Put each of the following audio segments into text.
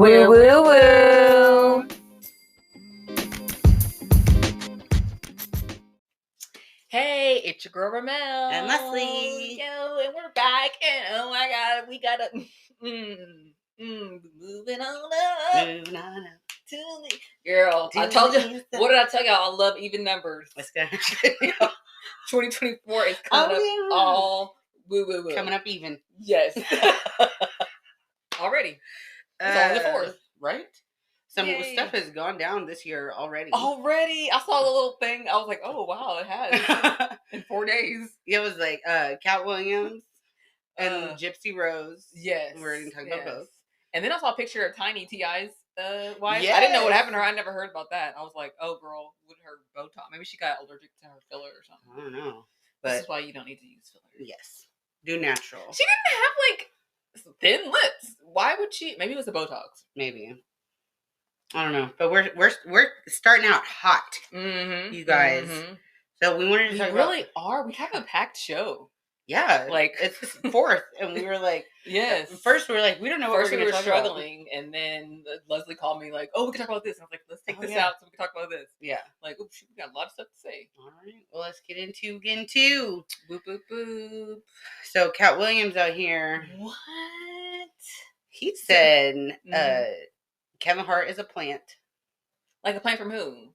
Woo woo woo. Hey, it's your girl Ramelle. And Leslie. Yo, and we're back. And oh my God, we gotta moving on up. Moving on up. To the girl. I told you. What did I tell y'all? I love even numbers. Let's go. 2024 is coming up all woo woo woo. Coming up even. Yes. Already. It's only the 4th. Right? Some stuff has gone down this year already. I saw the little thing. I was like, oh wow, it has. In 4 days. It was like Katt Williams and Gypsy Rose. Yes. We're going to talk about both. And then I saw a picture of Tiny T.I.'s wife. Yes. I didn't know what happened to her. I never heard about that. I was like, oh girl, with her Botox. Maybe she got allergic to her filler or something. I don't know. But this is why you don't need to use fillers. Yes. Do natural. She didn't have like thin lips. Why would she? Maybe it was the Botox. Maybe. I don't know. But we're starting out hot. Mm-hmm. You guys. Mm-hmm. So we wanted to talk about... We really are. We have a packed show. Yeah. Like it's 4th. And we were like... Yes. First we were like, we don't know what we're going to talk about. Struggling. And then Leslie called me like, oh, we can talk about this. And I was like, let's take this out so we can talk about this. Yeah. Like, oh, shoot, we got a lot of stuff to say. All right. Well, let's get into... Boop, boop, boop. So Katt Williams out here. What? He said Kevin Hart is a plant. Like a plant from who?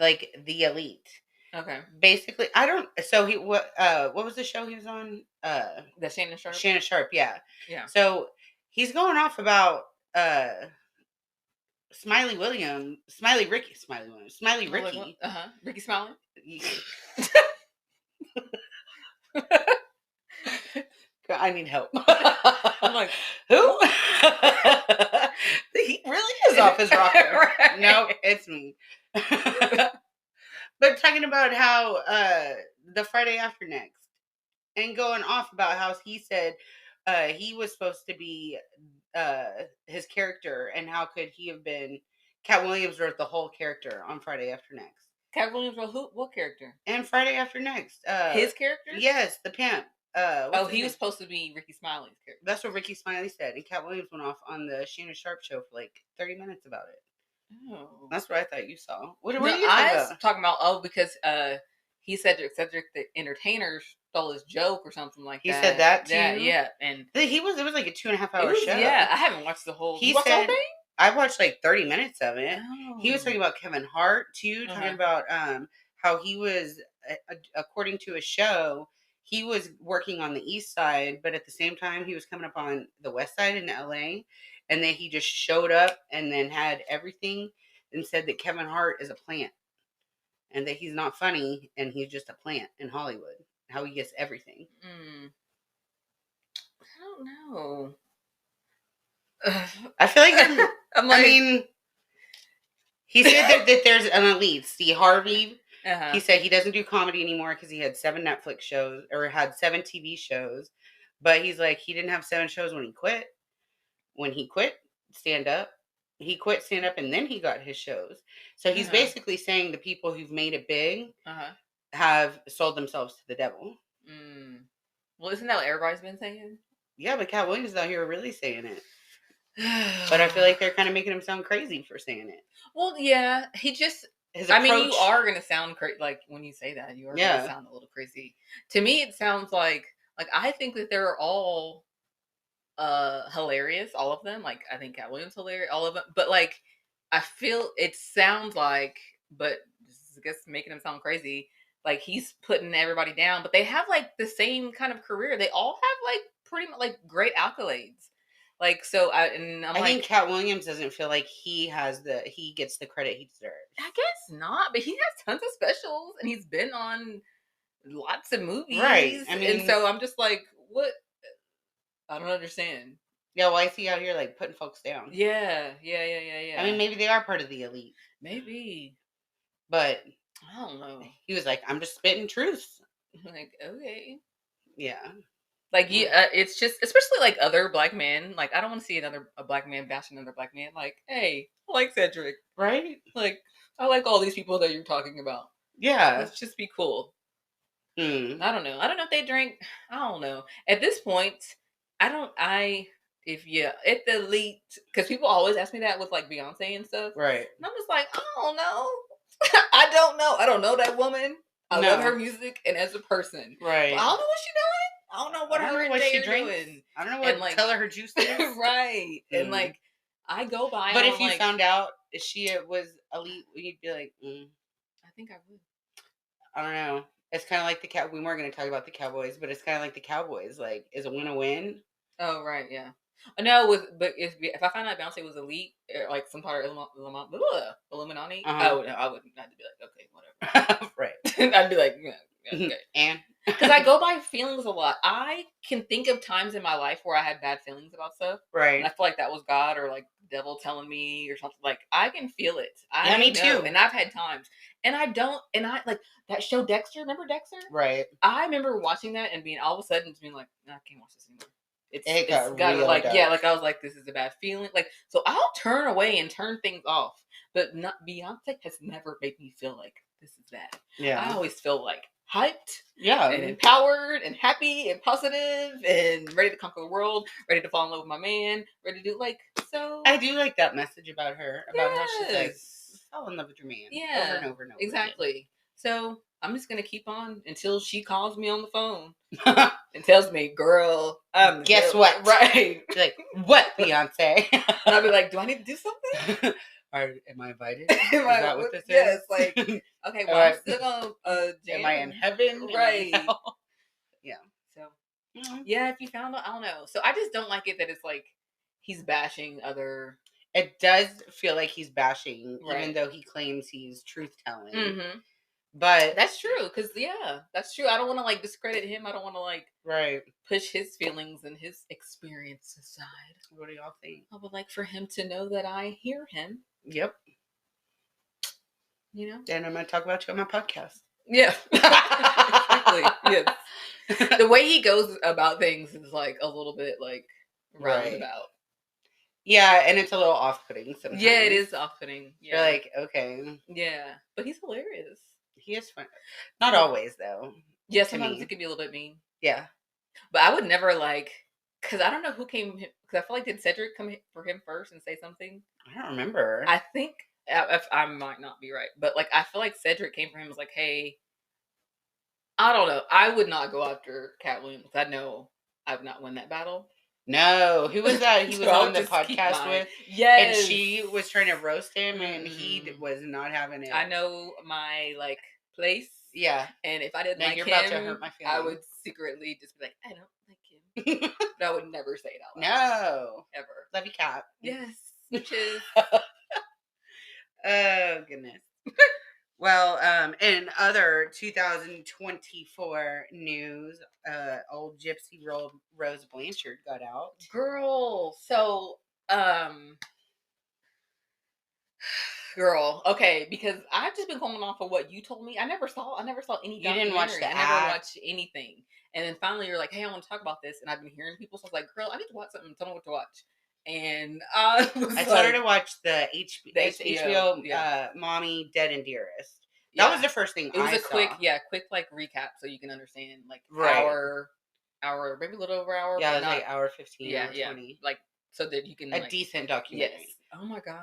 Like the elite. Okay. Basically, I don't. So what was the show he was on? The Shannon Sharpe. Shannon Sharpe, yeah. Yeah. So he's going off about Ricky Smiley. Ricky Smiley. I need help. I'm like, who? He really is off his rocker. Right. No, it's me. But talking about how the Friday after next, and going off about how he said he was supposed to be his character, and how could he have been? Katt Williams wrote the whole character on Friday after next. Katt Williams wrote what character? And Friday after next, his character? Yes, the pimp. He was supposed to be Ricky Smiley's character. That's what Ricky Smiley said, and Katt Williams went off on the Shannon Sharpe show for like 30 minutes about it. Oh. That's what I thought you saw. What are you talking about? Because he said Cedric the Entertainer stole his joke or something like that. He said that too? Yeah. And it was like a 2.5 hour show. Yeah, I haven't watched the whole He said, the whole thing? I watched like 30 minutes of it. Oh. He was talking about Kevin Hart too, talking about how he was, according to a show, he was working on the east side, but at the same time he was coming up on the west side in LA, and then he just showed up and then had everything and said that Kevin Hart is a plant and that he's not funny and he's just a plant in Hollywood. How he gets everything. I don't know. I feel like he said that there's an elite. See, Harvey, he said he doesn't do comedy anymore because he had 7 Netflix shows, or had 7 TV shows. But he's like, he didn't have 7 shows when he quit. When he quit stand-up, he quit stand-up and then he got his shows. So he's basically saying the people who've made it big have sold themselves to the devil. Well, isn't that what everybody's been saying? Yeah, but Katt Williams out here really saying it. But I feel like they're kind of making him sound crazy for saying it. Well, yeah, he just... I mean, you are going to sound crazy. Like, when you say that, you are going to sound a little crazy. To me, it sounds like I think that they're all hilarious, all of them. Like, I think Katt Williams hilarious, all of them. But, like, I feel it sounds like, but I guess making him sound crazy, like, he's putting everybody down. But they have, like, the same kind of career. They all have, like, pretty much, like, great accolades. Like, so I think Katt Williams doesn't feel like he gets the credit he deserves. I guess not, but he has tons of specials and he's been on lots of movies. Right. I mean, and so I'm just like, what? I don't understand. Yeah, why is he out here like putting folks down? Yeah. I mean, maybe they are part of the elite. Maybe. But I don't know. He was like, I'm just spitting truth. Like, okay. Yeah. Like, it's just, especially, like, other black men. Like, I don't want to see a black man bashing another black man. Like, hey, I like Cedric. Right? Like, I like all these people that you're talking about. Yeah. Let's just be cool. I don't know. I don't know if they drink. I don't know. At this point, if the elite, because people always ask me that with like Beyonce and stuff, right? And I'm just like, I don't know. I don't know. I don't know that woman. I love her music and as a person, right? But I don't know what she's doing. I don't know what her and Jay are doing. I don't know what like, color her juice is. Right. And like, I go by. But if you found out she was elite, you'd be like, I think I would. I don't know. It's kind of like the we weren't going to talk about the Cowboys, but it's kind of like the Cowboys. Like, is a win a win? Oh right, yeah. No, but if I found out Beyonce was elite, like some part of Illuminati, oh no, I wouldn't have to be like, okay, whatever. Right. I'd be like, yeah, okay. And because I go by feelings a lot. I can think of times in my life where I had bad feelings about stuff. Right. And I feel like that was God or like devil telling me or something. Like I can feel it. Me too. And I've had times. And I like that show Dexter. Remember Dexter? Right. I remember watching that and being all of a sudden being like, no, I can't watch this anymore. It got real like dark. Yeah, like I was like, this is a bad feeling. Like so, I'll turn away and turn things off. But not Beyonce has never made me feel like this is bad. Yeah, I always feel like hyped, and empowered, and happy, and positive, and ready to conquer the world, ready to fall in love with my man, ready to do like so. I do like that message about her, about how she's like, fall in love with your man, over and over and over. Exactly. Again. So I'm just gonna keep on until she calls me on the phone and tells me, "Girl, guess what?" Right? She's like, "What, Beyonce?" And I'll be like, "Do I need to do something?" Am I invited? Is that what this is? Yes, like, okay, well, I'm still on am I in heaven? Right. Yeah. So, yeah, if you found out, I don't know. So I just don't like it that it's like he's bashing other. It does feel like he's bashing, even though he claims he's truth-telling. Mm-hmm. But that's true, because, that's true. I don't want to, like, discredit him. I don't want to, like, push his feelings and his experience aside. What do y'all think? I would like for him to know that I hear him. Yep. You know? And I'm going to talk about you on my podcast. Yeah. Exactly. Yes. The way he goes about things is, like, a little bit, like, roundabout. Yeah, and it's a little off-putting sometimes. Yeah, it is off-putting. Yeah. You're like, okay. Yeah. But he's hilarious. He is fun. Not always, though. Yeah, sometimes it can be a little bit mean. Yeah. But I would never, like, because I don't know who came, because I feel like, did Cedric come for him first and say something? I don't remember. I think, if I might not be right, but, like, I feel like Cedric came for him and was like, hey, I don't know. I would not go after Katt Williams. I know I've not won that battle. No, who was that? He was on the podcast with. Yes. And she was trying to roast him, and he was not having it. I know my, like, place. Yeah. And if I didn't like him, about to hurt my feelings. I would secretly just be like, I don't like him. But I would never say it out loud. No. Ever. Love you, Katt. Yes. Bitches. Oh, goodness. Well, in other 2024 news, old Gypsy Rose Blanchard got out. Girl, so, girl, okay, because I've just been going off of what you told me. I never saw any. You didn't watch the ad. I never watched anything. And then finally you're like, hey, I want to talk about this. And I've been hearing people, so I was like, girl, I need to watch something. Tell me what to watch. And I started to watch the HBO Mommy, Dead and Dearest. That was the first thing it was a quick like recap so you can understand like hour, maybe a little over an hour. Yeah, it was like hour 15, hour 20. Like so that you can decent documentary. Yes. Oh my god.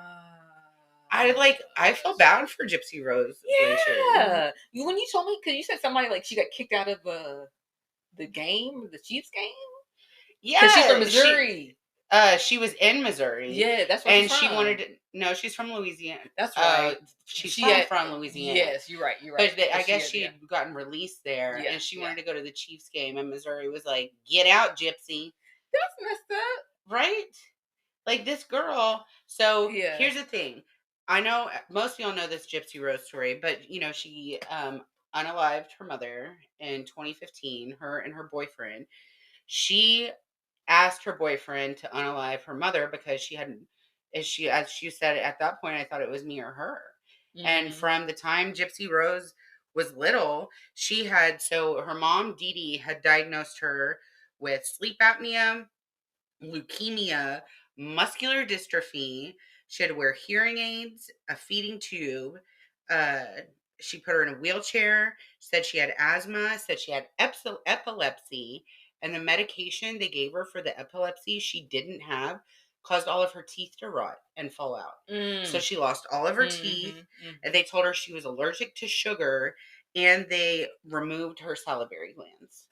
I feel bad for Gypsy Rose. Yeah. When you told me, because you said somebody like she got kicked out of the game, the Chiefs game. Yeah, because she's from Missouri. She was in Missouri. Yeah, that's what. And she wanted to. No, she's from Louisiana. That's right. She's from Louisiana. Yes, you're right. But I guess she had gotten released there, and she wanted to go to the Chiefs game, and Missouri was like, "Get out, Gypsy." That's messed up, right? Like this girl. So here's the thing. I know most of y'all know this Gypsy Rose story, but she unalived her mother in 2015. Her and her boyfriend. She asked her boyfriend to unalive her mother because she hadn't. As she said at that point, I thought it was me or her. Mm-hmm. And from the time Gypsy Rose was little, her mom Dee Dee had diagnosed her with sleep apnea, leukemia, muscular dystrophy. She had to wear hearing aids, a feeding tube. She put her in a wheelchair. Said she had asthma. Said she had epilepsy. And the medication they gave her for the epilepsy she didn't have caused all of her teeth to rot and fall out. So she lost all of her teeth, and they told her she was allergic to sugar, and they removed her salivary glands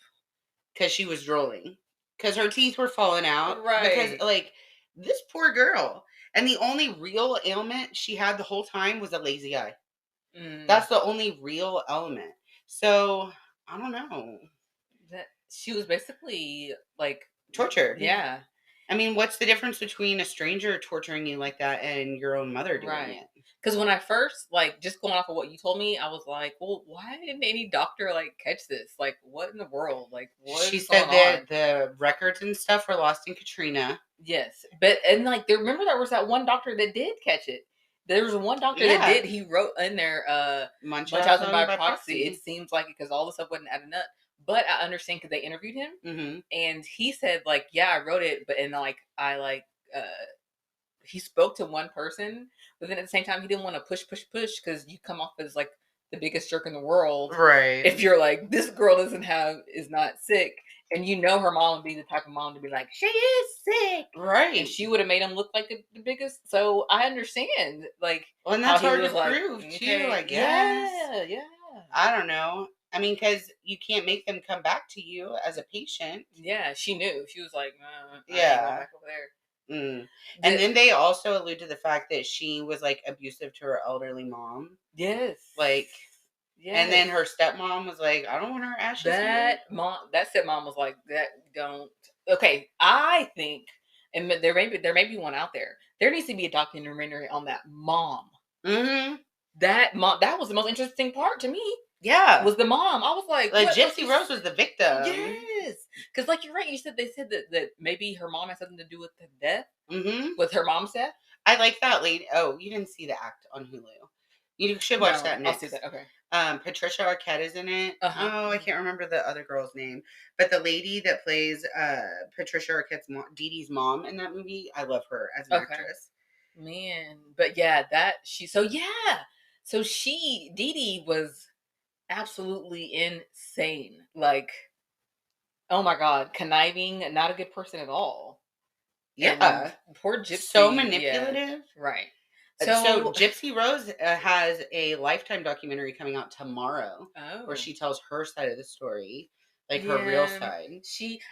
because she was drooling. Because her teeth were falling out. Right. Because, like, this poor girl. And the only real ailment she had the whole time was a lazy eye. That's the only real element. So, I don't know. That she was basically, like... tortured. Yeah. I mean, what's the difference between a stranger torturing you like that and your own mother doing it? Because when I first, like, just going off of what you told me, I was like, well, why didn't any doctor, like, catch this? Like, what in the world? Like, what She is said going that on? the records and stuff were lost in Katrina. Yes. But, and, like, remember there was that one doctor that did catch it. There was one doctor that did, he wrote in there, Munchausen by proxy. It seems like it, because all the stuff wasn't adding up. But I understand because they interviewed him, and he said, like, yeah, I wrote it, but, and, like, he spoke to one person, but then at the same time, he didn't want to push, because you come off as, like, the biggest jerk in the world. Right. If you're like, this girl is not sick, and you know her mom would be the type of mom to be like, she is sick. Right. And she would have made him look like the biggest. So I understand, like, well, and that's hard to prove, too, I guess. Yeah. I don't know. I mean, because you can't make them come back to you as a patient. Yeah, she knew. She was like, I ain't going back over there. And then they also allude to the fact that she was, like, abusive to her elderly mom. Yes. Like, and then her stepmom was like, I don't want her ashes that stepmom was like, that don't. Okay, I think, and there may be one out there. There needs to be a documentary on that mom. That mom, that was the most interesting part to me. Yeah. Was the mom. I was like Gypsy Rose was the victim. Yes. Because, like, you're right. They said that maybe her mom had something to do with the death. With her mom's death. I like that lady. Oh, you didn't see The Act on Hulu. You should watch that next. I'll see that. Okay. Patricia Arquette is in it. Oh, I can't remember the other girl's name. But the lady that plays Patricia Arquette's mom, Dee Dee's mom in that movie, I love her as an actress. Man. But yeah, So Dee Dee was absolutely insane. Like, oh my God, conniving, not a good person at all. Yeah. And poor Gypsy. So manipulative. Yeah. Right. So Gypsy Rose has a Lifetime documentary coming out tomorrow where she tells her side of the story, like her real side.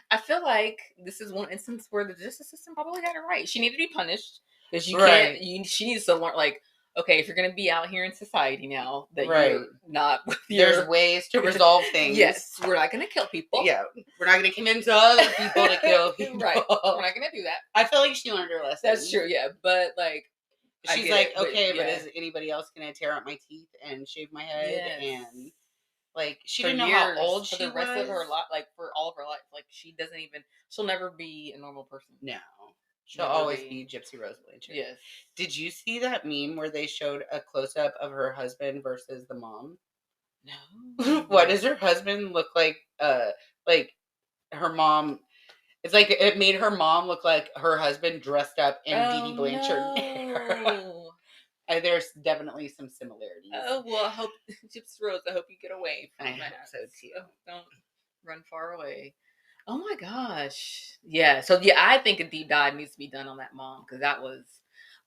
I feel like this is one instance where the justice system probably got it right. She needed to be punished because you can't. She needs to learn, like, okay, if you're going to be out here in society now, that you're not with there's ways to resolve things. Yes, we're not going to kill people. Yeah, we're not going to convince other people to kill people. Right, we're not going to do that. I feel like she learned her lesson. That's true, yeah, but, like, she's like, okay, but is anybody else going to tear out my teeth and shave my head? Yes. And, like, she didn't know how old she was. For the rest of her life, like, for all of her life, like, she'll never be a normal person. No. She'll always be Gypsy Rose Blanchard. Yes. Did you see that meme where they showed a close-up of her husband versus the mom? No. What does her husband look like? Like, her mom... It's like it made her mom look like her husband dressed up in Dee Dee Blanchard hair. There's definitely some similarities. Oh, well, I hope, Gypsy Rose, I hope you get away from that. I hope so, too. Don't run far away. Oh, my gosh. Yeah, so, yeah, I think a deep dive needs to be done on that mom, because that was...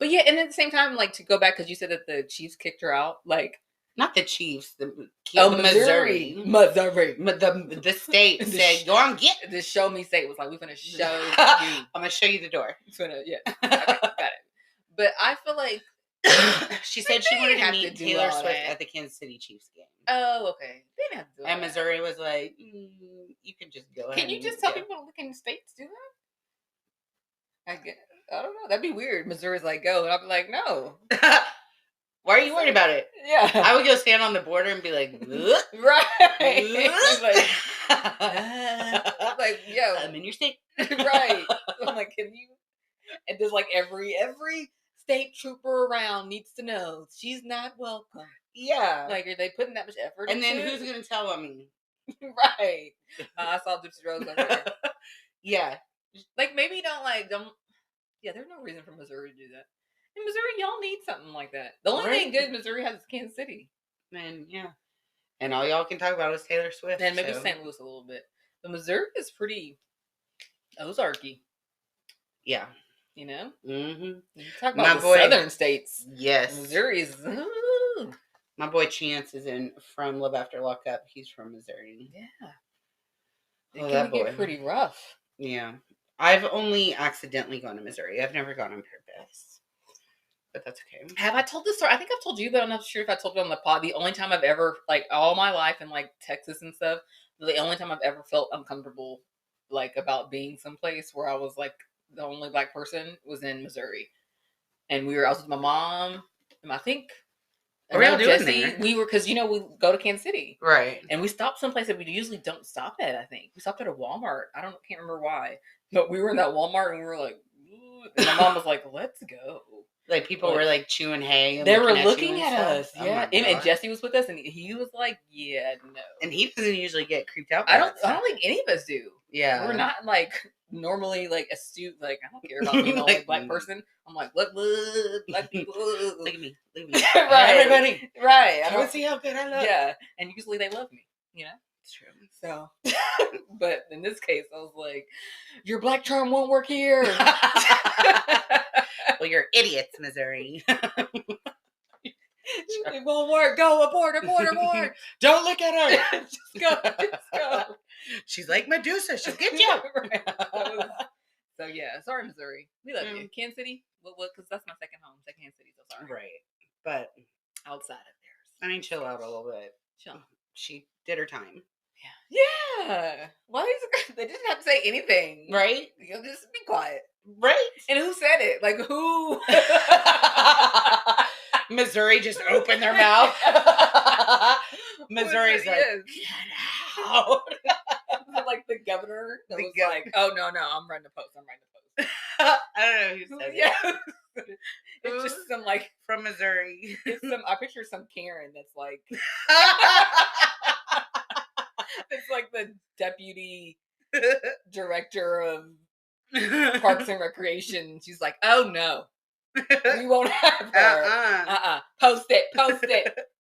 But, yeah, and at the same time, like, to go back, because you said that the Chiefs kicked her out, like... Not the Chiefs, the Missouri. The state said, "Go on, get." The show me state was like, "We're gonna show you. I'm gonna show you the door." Yeah, okay, got it. But I feel like she said she wanted to meet Taylor Swift at the Kansas City Chiefs game. Oh, okay. They didn't have to do that. And Missouri was like, "You can just go ahead." Can you just tell people to look in the states do that? I don't know. That'd be weird. Missouri's like, "Go," and I'd be like, "No." Why are you worried about it? Yeah. I would go stand on the border and be like, right. Like, yo. I'm in your state. Right. I'm like, can you? And there's like every state trooper around needs to know she's not welcome. Yeah. Like, are they putting that much effort into it? And then who's going to tell on me? Right. I saw Gypsy Rose over there. Yeah. Like, maybe don't. Yeah, there's no reason for Missouri to do that. In Missouri, y'all need something like that. The only thing good Missouri has is Kansas City. Man, yeah. And all y'all can talk about is Taylor Swift. And maybe St. Louis a little bit. But Missouri is pretty Ozarky. Yeah. You know? Mm-hmm. You talk about southern states. Yes. Missouri's... Ooh. My boy Chance is from Love After Lockup. He's from Missouri. Yeah. Oh, that boy. Get pretty rough. Yeah. I've only accidentally gone to Missouri. I've never gone on purpose. But that's okay. Have I told this story? I think I've told you, but I'm not sure if I told it on the pod. The only time I've ever, like, all my life in, like, Texas and stuff, the only time I've ever felt uncomfortable, like, about being someplace where I was, like, the only black person was in Missouri. And I was with my mom, and I think... What were y'all doing there? We were, because, we go to Kansas City. Right. And we stopped someplace that we usually don't stop at, I think. We stopped at a Walmart. Can't remember why. But we were in that Walmart, and we were like... Ooh. And my mom was like, let's go. Like, people were, like, chewing hay. And they were looking at us. Oh, yeah. And Jesse was with us, and he was like, yeah, no. And he doesn't usually get creeped out by I don't think any of us do. Yeah. We're not, like, normally, like, astute. Like, I don't care about being the only black person. I'm like, look, black people. Look at me. Right. Everybody. Right. I don't see how good I look. Yeah. And usually they love me, It's true. So, but in this case, I was like, your black charm won't work here. Well, you're idiots, Missouri. It won't work. Go, abort. Don't look at her. Just go. She's like Medusa. She'll get you. So, yeah. Sorry, Missouri. We love you. Kansas City? Well, because that's my second home. Kansas City, so sorry. Right. But outside of theirs. I mean, chill out a little bit. Chill. She did her time. Yeah. Why they didn't have to say anything. Right? Just be quiet. Right? And who said it? Like, who? Missouri just opened their mouth. Missouri's like, get out. Like the governor that was like, oh, no, I'm writing a post. I don't know who said it. It's just some, like, from Missouri. I picture some Karen that's like, it's like the deputy director of Parks and Recreation. She's like, oh no, we won't have her. Post it.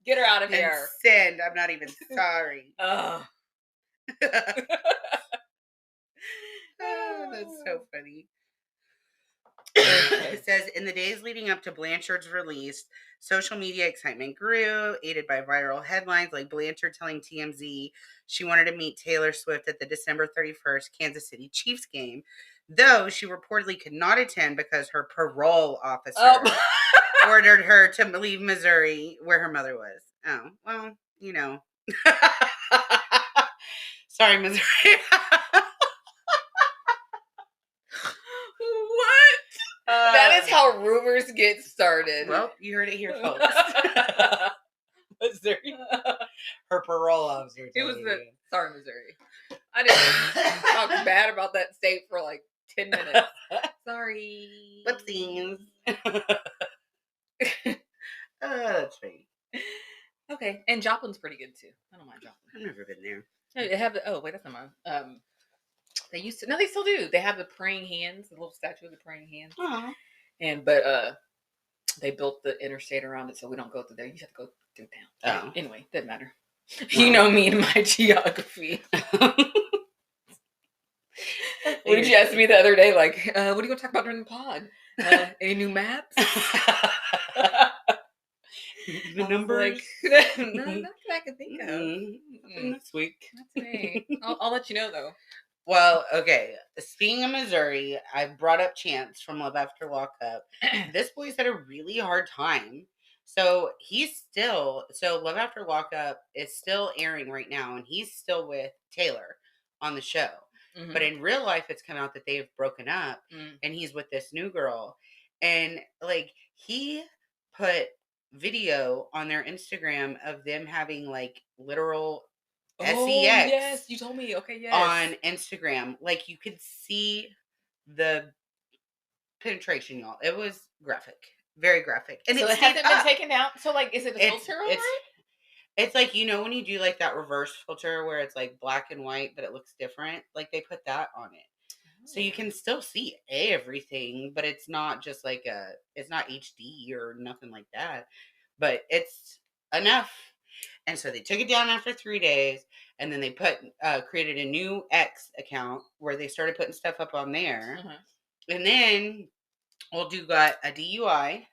Get her out of here. Send. I'm not even sorry. Oh, that's so funny. It says, in the days leading up to Blanchard's release, social media excitement grew, aided by viral headlines like Blanchard telling TMZ she wanted to meet Taylor Swift at the December 31st Kansas City Chiefs game, though she reportedly could not attend because her parole officer ordered her to leave Missouri, where her mother was. Oh, well, Sorry, Missouri. That is how rumors get started. Well, you heard it here, folks. Missouri. Her parole officer. It was sorry, Missouri. I didn't talk bad about that state for like 10 minutes. Sorry. Whoopsies. That's funny. Okay, and Joplin's pretty good too. I don't mind Joplin. I've never been there. They have that's not mine. They used to. No, they still do. They have the praying hands, the little statue of the praying hands. Uh-huh. But they built the interstate around it, so we don't go through there. You have to go through town. Oh. Anyway, doesn't matter. You know me and my geography. What did you ask me the other day? Like, what are you going to talk about during the pod? Any new maps? The numbers? Like, no, nothing I can think of. This week. Not today. I'll let you know, though. Well, okay. Speaking of Missouri, I brought up Chance from Love After Lockup. This boy's had a really hard time. So Love After Lockup is still airing right now, and he's still with Taylor on the show. Mm-hmm. But in real life, it's come out that they've broken up, and he's with this new girl. And, like, he put video on their Instagram of them having, like, literal sex. Yes, you told me. Okay, yes. On Instagram. Like, you could see the penetration, y'all. It was graphic. Very graphic. And so it hasn't been taken down? So, like, is it a filter on it? It's like, when you do, like, that reverse filter where it's, like, black and white, but it looks different? Like, they put that on it. So you can still see everything, but it's not just, like, it's not HD or nothing like that. But it's enough. And so they took it down after 3 days, and then they created a new X account where they started putting stuff up on there. And then old dude got a DUI.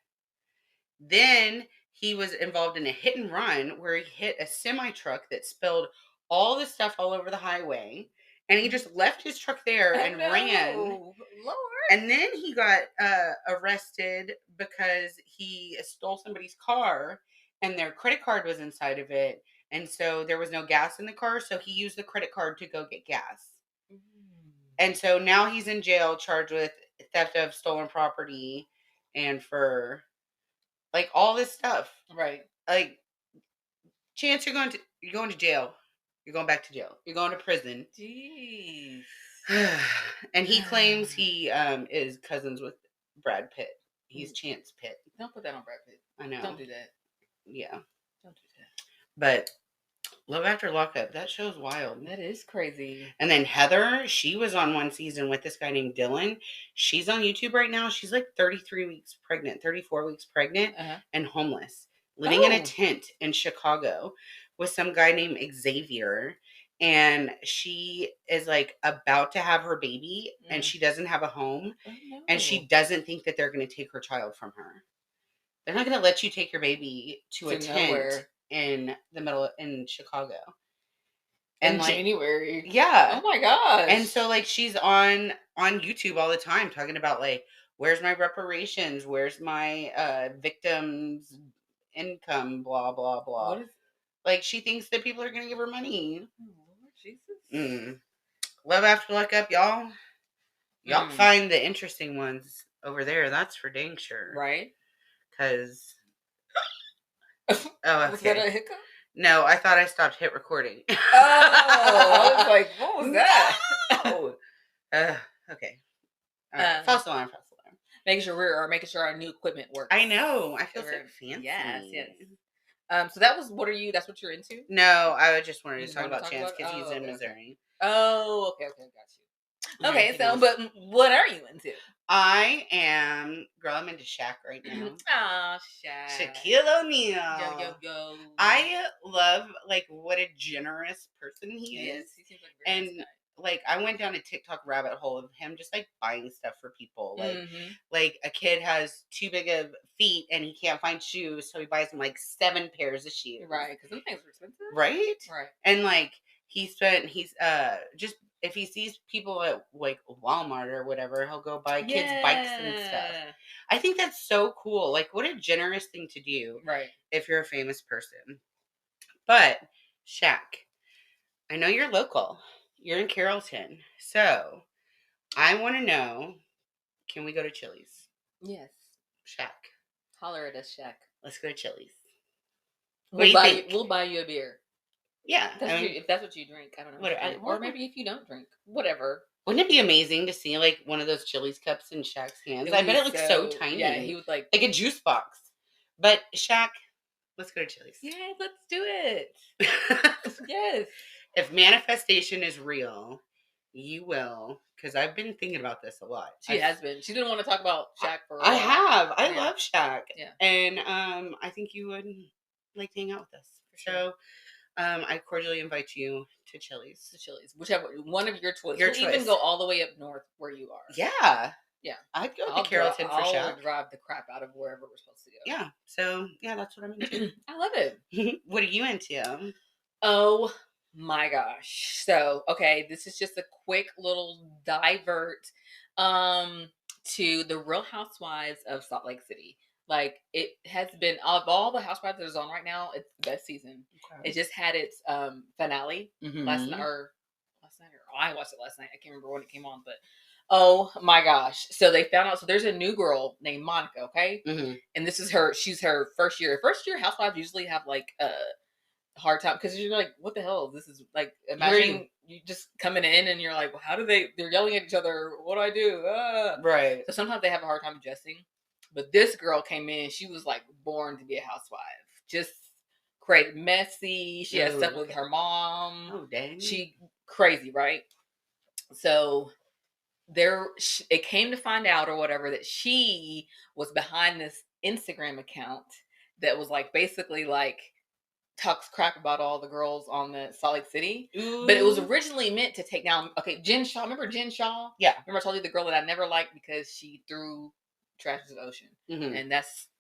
Then he was involved in a hit and run where he hit a semi truck that spilled all the stuff all over the highway. And he just left his truck there and ran. Lord. And then he got arrested because he stole somebody's car and their credit card was inside of it. And so there was no gas in the car. So he used the credit card to go get gas. And so now he's in jail charged with theft of stolen property and for like all this stuff. Right. Like, Chance, you're going to jail. You're going back to jail. You're going to prison. Jeez. And he claims he is cousins with Brad Pitt. He's Chance Pitt. Don't put that on Brad Pitt. I know. Don't do that. Yeah. Don't do that. But Love After Lockup, that show's wild. That is crazy. And then Heather, she was on one season with this guy named Dylan. She's on YouTube right now. She's like 34 weeks pregnant and homeless, living in a tent in Chicago with some guy named Xavier. And she is like about to have her baby and she doesn't have a home. And she doesn't think that they're going to take her child from her. They're not going to let you take your baby to a tent. Nowhere. In the middle in Chicago. And like January. Yeah. Oh my gosh. And so like she's on YouTube all the time talking about like, where's my reparations? Where's my victims' income? Blah blah blah. What is like she thinks that people are gonna give her money. Oh, Jesus. Love After Lockup, y'all. Y'all find the interesting ones over there, that's for dang sure. Right. Cause oh, okay. Was that a hiccup? No, I thought I stopped hit recording. Oh, I was like, what was that? Okay. False alarm. Making sure our new equipment works. I know. I feel so fancy. Yes. So that's what you're into? No, I just wanted to talk about Chance because he's in Missouri. Oh, okay, got you. Okay, so but what are you into? I'm into Shaq right now. Oh, Shaq. Shaquille O'Neal. Yo. I love like what a generous person he is. Yes, he seems like a very nice guy. Like I went down a TikTok rabbit hole of him just like buying stuff for people. Like a kid has too big of feet and he can't find shoes, so he buys them like 7 pairs of shoes. Right, because some things are expensive. Right. And like he's just if he sees people at like Walmart or whatever, he'll go buy kids bikes and stuff. I think that's so cool. Like what a generous thing to do. Right. If you're a famous person. But Shaq, I know you're local. You're in Carrollton. So I want to know, can we go to Chili's? Yes. Shaq. Holler at us, Shaq. Let's go to Chili's. We'll buy you a beer. Yeah. If that's what you drink. I don't know. Or maybe if you don't drink. Whatever. Wouldn't it be amazing to see like one of those Chili's cups in Shaq's hands? I bet it looks so tiny. Yeah, he would like a juice box. But Shaq, let's go to Chili's. Yeah, let's do it. Yes. If manifestation is real, you will. Because I've been thinking about this a lot. She has been. She didn't want to talk about Shaq for a while. I have. I love Shaq. Yeah. And I think you would like to hang out with us. So I cordially invite you to Chili's. Whichever one of your choice. Your choice. Even go all the way up north where you are. Yeah. Yeah. I'd go to Carrollton for Shaq. I'll drive the crap out of wherever we're supposed to go. Yeah. So, that's what I'm into. I love it. What are you into? Oh, my gosh. So, okay, this is just a quick little divert to the Real Housewives of Salt Lake City. Like, it has been, of all the Housewives that is on right now, it's the best season. Okay. It just had its finale last night, or I watched it last night. I can't remember when it came on, but oh my gosh. So they found out, so there's a new girl named Monica, okay? And this is she's her first year. First year Housewives usually have like a hard time because you're like, what the hell? This is like, imagine you just coming in and you're like, well, how do they're yelling at each other. What do I do? Right. So sometimes they have a hard time adjusting. But this girl came in, she was like born to be a housewife. Just crazy, messy. She had stuff with her mom. Oh, dang. She crazy, right? So it came to find out or whatever that she was behind this Instagram account that was like basically like talks crap about all the girls on the Salt Lake City. Ooh. But it was originally meant to take down, Jen Shaw. Remember Jen Shaw? Yeah. Remember I told you the girl that I never liked because she threw trash into the ocean. Mm-hmm. And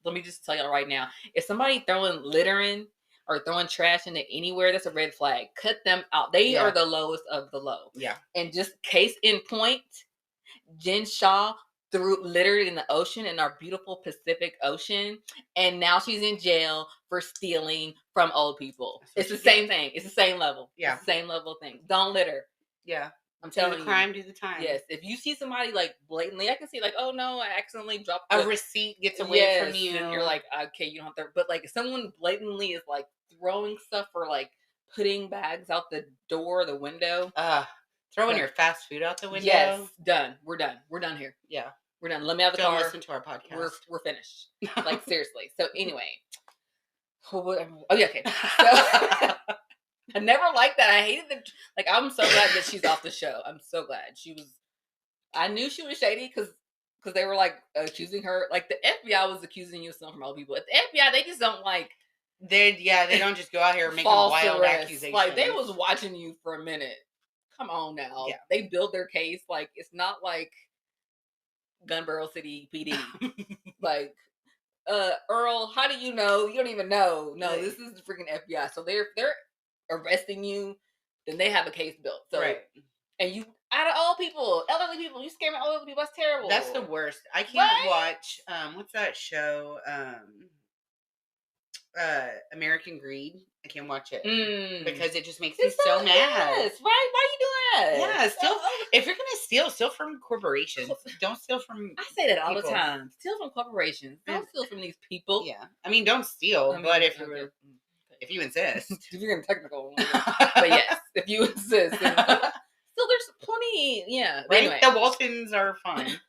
let me just tell y'all right now, if somebody throwing littering or throwing trash into anywhere, that's a red flag. Cut them out. They are the lowest of the low. Yeah. And just case in point, Jen Shaw threw littered in the ocean, in our beautiful Pacific Ocean, and now she's in jail for stealing from old people. It's the same thing. It's the same level. Yeah. It's the same level of thing. Don't litter. Yeah. I'm telling you. Do the crime, do the time. Yes. If you see somebody like blatantly, I can see like, oh no, I accidentally dropped a receipt gets away from you. And you're like, okay, you don't have to. But like if someone blatantly is like throwing stuff or like putting bags out the door, the window. Throwing your fast food out the window. Yes, done. We're done. We're done here. Yeah, we're done. Let me out of the car. Don't listen to our podcast. We're finished. Like seriously. So anyway, okay. So I never liked that. I hated I'm so glad that she's off the show. I'm so glad she was. I knew she was shady because they were like accusing her. Like the FBI was accusing you of something from other people. At the FBI, they just don't like. They don't just go out here and make wild accusations. Like they was watching you for a minute. Come on now. Yeah. They build their case like it's not like Gunbarrel City PD. Like, Earl, how do you know? You don't even know. No, this is the freaking FBI. So they're arresting you, then they have a case built. So and you out of all people, elderly people, you scaring elderly people, that's terrible. That's the worst. I can't watch what's that show? American Greed. I can't watch it because it just makes me so mad. Yes, right? Why are you doing that? Yeah, steal. If you're gonna steal from corporations. Don't steal from. I say that all the time. Steal from corporations. Don't steal from these people. Yeah, I mean, don't steal. But if you insist, if you're getting technical, but yes, if you insist. Still, there's plenty. Yeah, right. Anyway. The Waltons are fine.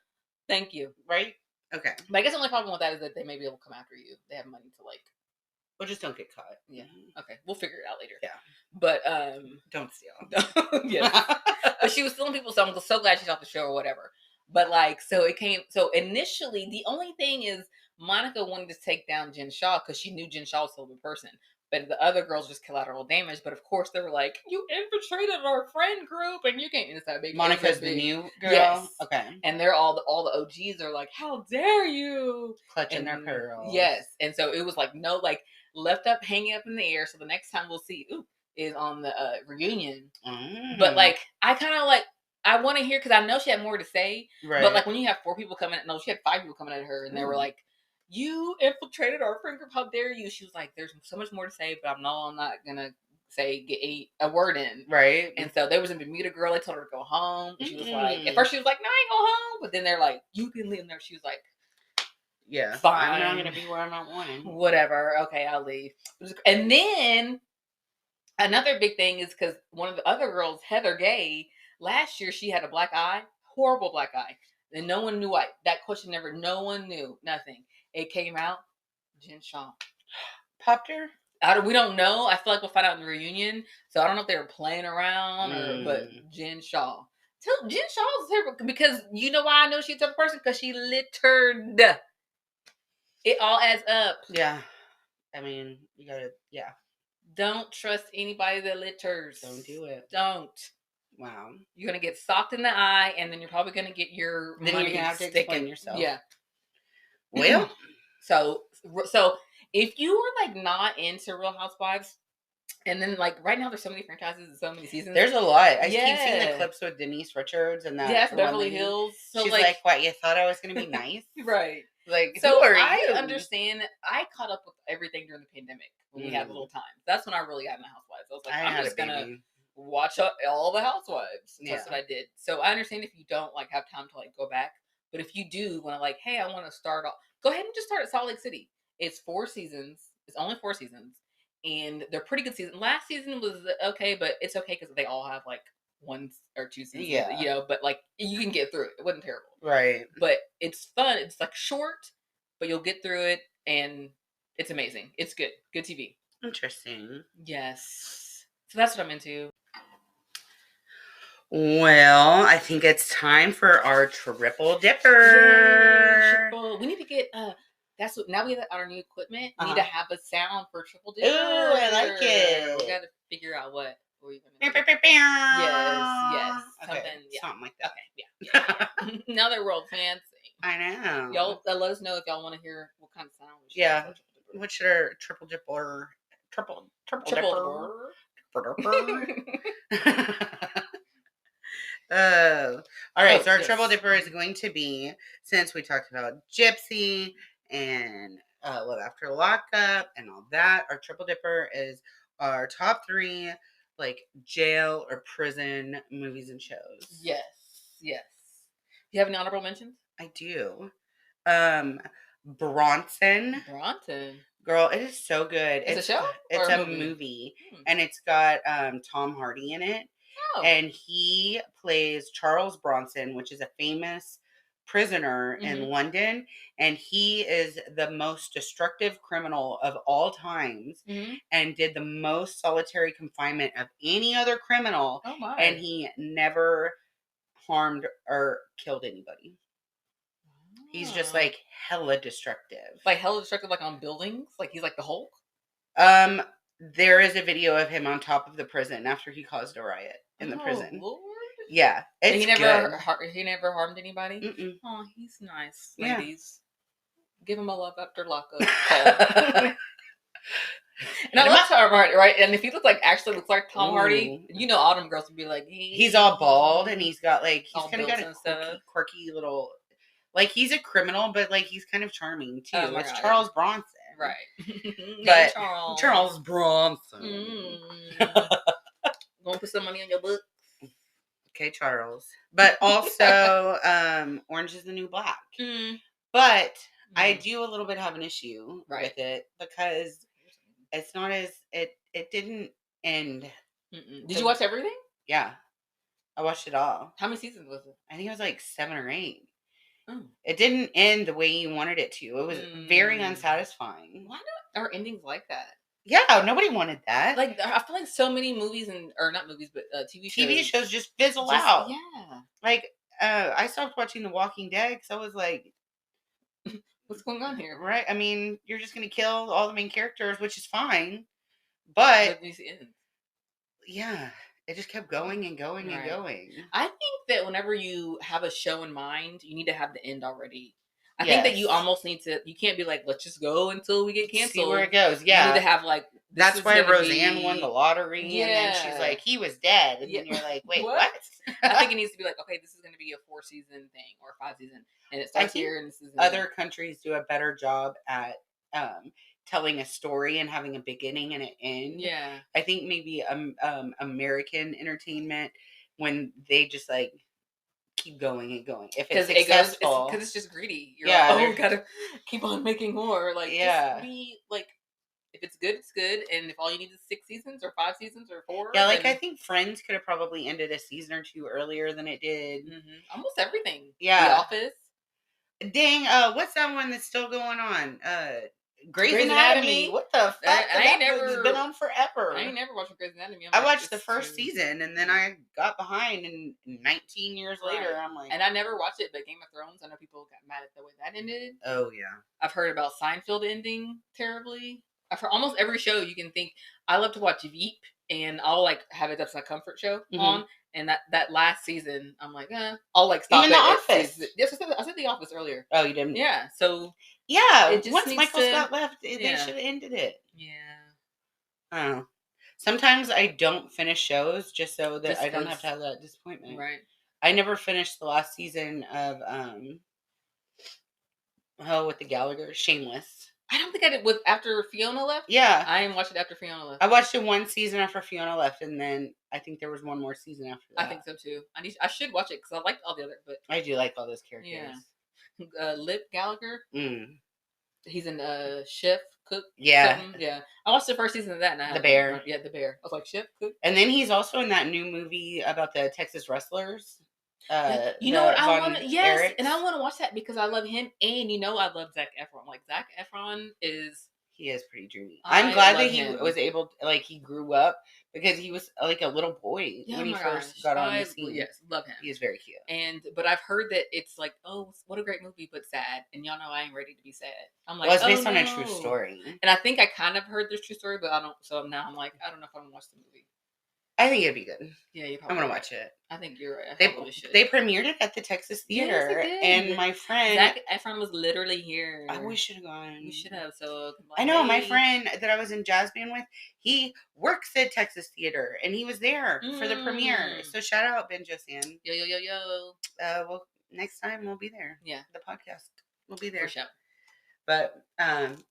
Thank you. Right. Okay. But I guess the only problem with that is that they may be able to come after you. They have money to like. Well, just don't get caught. Yeah. Okay. We'll figure it out later. Yeah. But don't steal. Yeah. But she was stealing people, so I'm so glad she's off the show or whatever. But like, so initially the only thing is Monica wanted to take down Jen Shaw because she knew Jen Shaw was still a good person. But the other girls just collateral damage. But of course they were like, you infiltrated our friend group and you can't. It's that big. Monica's the new girl. Yes. Okay. And they're all the OGs are like, how dare you? Clutching their pearls. Yes. And so it was like, no, like left up, hanging up in the air. So the next time we'll see is on the reunion. But like, I kind of like, I want to hear, because I know she had more to say. Right. But like when you have 4 people coming, no, she had 5 people coming at her and they were like, you infiltrated our friend group. How dare you? She was like, there's so much more to say, but I'm not going to get a word in. Right. And so there was a Bermuda girl. They told her to go home. She was like, at first she was like, no, I ain't go home. But then they're like, you can leave there. She was like, yeah, fine. I'm not going to be where I'm not wanted. Whatever. Okay, I'll leave. And then another big thing is because one of the other girls, Heather Gay, last year she had a black eye, horrible black eye. And no one knew why. That question no one knew. Nothing. It came out, Jen Shaw. Popped her? We don't know. I feel like we'll find out in the reunion. So I don't know if they were playing around but Jen Shaw. Jen Shaw is terrible because you know why I know she's a tough person? Because she littered. It all adds up. Yeah. I mean, you gotta, yeah. Don't trust anybody that litters. Don't do it. Don't. Wow. You're going to get socked in the eye, and then you're probably going to get your money you're going to have to explain yourself. Yeah. Well. So if you are like not into Real Housewives, and then like right now there's so many franchises and so many seasons. There's a lot. I keep seeing the clips with Denise Richards and that. Yes, Beverly Hills. So she's like, what, you thought I was going to be nice? Right. Like, so who are I you? understand. I caught up with everything during the pandemic when we had a little time. That's when I really got into Housewives. I was like, I'm just going to watch all the Housewives. That's what I did. So I understand if you don't like have time to like go back. But if you do want to like, hey, I want to start off, go ahead and just start at Salt Lake City. It's 4 seasons. It's only 4 seasons. And they're pretty good seasons. Last season was okay, but it's okay because they all have like 1 or 2 seasons. Yeah. You know, but like you can get through it. It wasn't terrible. Right. But it's fun. It's like short, but you'll get through it and it's amazing. It's good. Good TV. Interesting. Yes. So that's what I'm into. Well, I think it's time for our triple dipper. Yay, triple. We need to get That's what. Now we have our new equipment. We need to have a sound for Triple Dipper. Ooh, I like it. We got to figure out what we're even. Yes. Okay. Something like that. Okay. Yeah. Now they're world fancy. I know. Y'all let us know if y'all want to hear what kind of sound we should have for Triple Dipper. What should our Triple Dipper? Triple Dipper. All right. So our Triple Dipper is going to be, since we talked about Gypsy and Love After Lockup and all that, our Triple Dipper is our top 3 like jail or prison movies and shows. Yes. Do you have any honorable mentions? I do. Bronson. Girl, it is so good. It's a show? It's a movie. And it's got Tom Hardy in it. Oh. And he plays Charles Bronson, which is a famous prisoner in London. And he is the most destructive criminal of all times and did the most solitary confinement of any other criminal. Oh my. And he never harmed or killed anybody. He's just like hella destructive. Like hella destructive, like on buildings? Like he's like the Hulk? There is a video of him on top of the prison after he caused a riot in the prison. Lord. Yeah. It's he never harmed anybody? Mm-mm. Oh, he's nice, ladies. Yeah. Give him a Love After Lockup call. And I love Tom Hardy, right? And if he actually looks like Tom Hardy, you know all them girls would be like, he's all bald and he's got like, he's kind of got a quirky little, like he's a criminal, but like he's kind of charming too. It's God. Charles Bronson. Right. But Charles Bronson. Gonna put some money on your book. Okay, Charles. But also, Orange is the New Black. But I do a little bit have an issue with it because it's not as it didn't end. Did you watch everything? Yeah, I watched it all. How many seasons was it? I think it was like 7 or 8. It didn't end the way you wanted it to. It was very unsatisfying. Why not? Are endings like that? Yeah, nobody wanted that. Like I feel like so many movies or not movies, but TV shows. TV shows just fizzle out. Yeah. Like I stopped watching The Walking Dead because I was like, what's going on here? Right? I mean, you're just gonna kill all the main characters, which is fine, but yeah, it just kept going and going and going. I think that whenever you have a show in mind, you need to have the end already. I think that you almost need to. You can't be like, let's just go until we get canceled. See where it goes. Yeah, you need to have like. That's why Roseanne won the lottery, and then she's like, he was dead, and then you're like, wait, what? I think it needs to be like, okay, this is going to be a 4-season thing or 5-season, and it starts here. And this is other countries do a better job at telling a story and having a beginning and an end. Yeah, I think maybe American entertainment when they just like keep going and going. If it's successful, because it's just greedy. You're like, oh, gotta keep on making more. Like, just be like. If it's good, it's good. And if all you need is 6 seasons or 5 seasons or 4. Yeah, like I think Friends could have probably ended a season or 2 earlier than it did. Almost everything. Yeah. The Office. Dang, what's that one that's still going on? Grey's Anatomy. What the fuck? It's been on forever. I ain't never watched Grey's Anatomy. I watched the first season and then I got behind and 19 years later I'm like. And I never watched it, but Game of Thrones, I know people got mad at the way that ended. Oh, yeah. I've heard about Seinfeld ending terribly. For almost every show you can think, I love to watch Veep, and I'll like have it. That's my comfort show on. And that last season, I'm like, I'll like stop. Even The Office. Yes, I said The Office earlier. Oh, you didn't? Yeah. So yeah, once Michael Scott left, they should have ended it. Yeah. I don't know. Sometimes I don't finish shows just so that I don't have to have that disappointment. Right. I never finished the last season of with the Gallagher, Shameless. I don't think I did after Fiona left. Yeah. I didn't watch it after Fiona left. I watched it 1 season after Fiona left, and then I think there was 1 more season after that. I think so too. I should watch it because I liked all the other. But I do like all those characters. Yeah. Lip Gallagher. He's in Chef Cook. Yeah. Something. Yeah. I watched the first season of that. And The Bear. Yeah, The Bear. I was like, Chef Cook. And then he's also in that new movie about the Texas wrestlers. You know what I want to? Yes, and I want to watch that because I love him, and I love Zac Efron. Like Zac Efron he is pretty dreamy. I'm glad that he was able to, like, he grew up Because he was like a little boy when he first got on the scene. Yes, love him. He is very cute. But I've heard that it's like, oh, what a great movie, but sad. And y'all know I ain't ready to be sad. I'm like, well, it's based on a true story. And I think I kind of heard this true story, but I don't. So now I'm like, I don't know if I'm gonna watch the movie. I think it'd be good. Yeah, you probably. I'm gonna watch it. I think you're right. They probably should. They premiered it at the Texas Theater, yes, and my friend Zac Efron was literally here. We should have gone. We should have. So I know my friend that I was in jazz band with. He works at Texas Theater, and he was there for the premiere. So shout out Ben Josan. Yo. Well, next time we'll be there. Yeah, the podcast will be there. For sure. But